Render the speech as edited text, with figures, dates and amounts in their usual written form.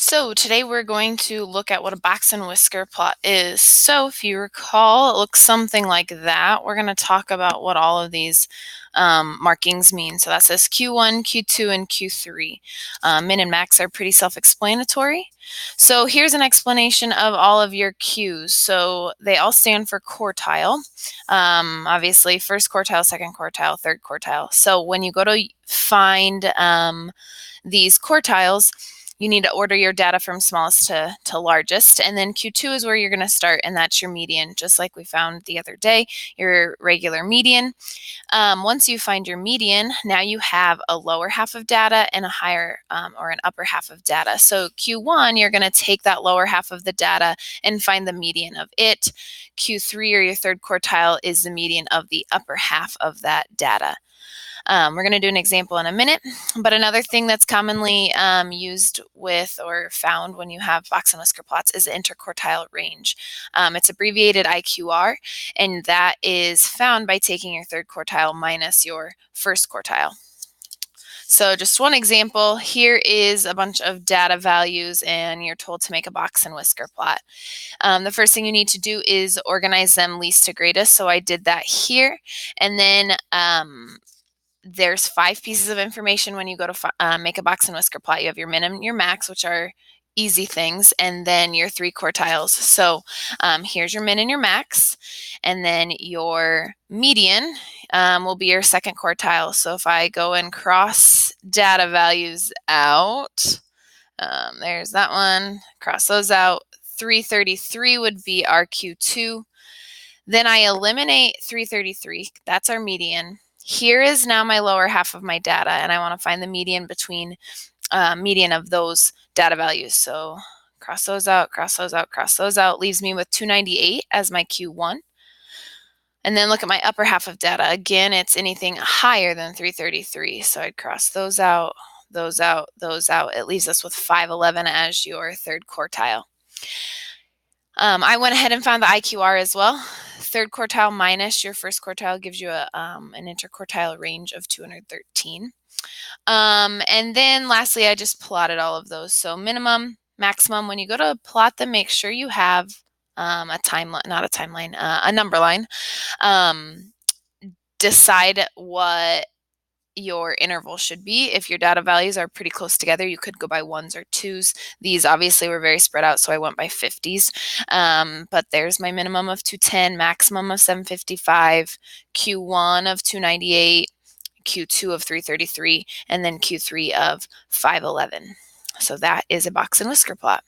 So today we're going to look at what a box and whisker plot is. So if you recall, it looks something like that. We're going to talk about what all of these markings mean. So that says Q1, Q2, and Q3. Min and max are pretty self-explanatory. So here's an explanation of all of your Qs. So they all stand for quartile. Obviously, first quartile, second quartile, third quartile. So when you go to find these quartiles, you need to order your data from smallest to largest. And then Q2 is where you're going to start, and that's your median, just like we found the other day, your regular median. Once you find your median, now you have a lower half of data and a higher or an upper half of data. So Q1, you're going to take that lower half of the data and find the median of it. Q3, or your third quartile, is the median of the upper half of that data. We're going to do an example in a minute, but another thing that's commonly used with or found when you have box and whisker plots is the interquartile range. It's abbreviated IQR, and that is found by taking your third quartile minus your first quartile. So just one example, here is a bunch of data values and you're told to make a box and whisker plot. The first thing you need to do is organize them least to greatest, so I did that here. And then there's 5 pieces of information when you go to make a box and whisker plot. You have your min and your max, which are easy things, and then your 3 quartiles. So here's your min and your max, and then your median will be your second quartile. So if I go and cross data values out, there's that one, cross those out. 333 would be our Q2. Then I eliminate 333, that's our median. Here is now my lower half of my data, and I want to find the median between median of those data values. So cross those out, cross those out, cross those out, leaves me with 298 as my Q1. And then look at my upper half of data. Again, it's anything higher than 333. So I'd cross those out, those out, those out. It leaves us with 511 as your third quartile. I went ahead and found the IQR as well. Third quartile minus your first quartile gives you an interquartile range of 213. And then lastly, I just plotted all of those. So minimum, maximum, when you go to plot them, make sure you have a timeline, not a timeline, a number line. Decide what your interval should be. If your data values are pretty close together, you could go by 1s or 2s. These obviously were very spread out, so I went by 50s. But there's my minimum of 210, maximum of 755, Q1 of 298, Q2 of 333, and then Q3 of 511. So that is a box and whisker plot.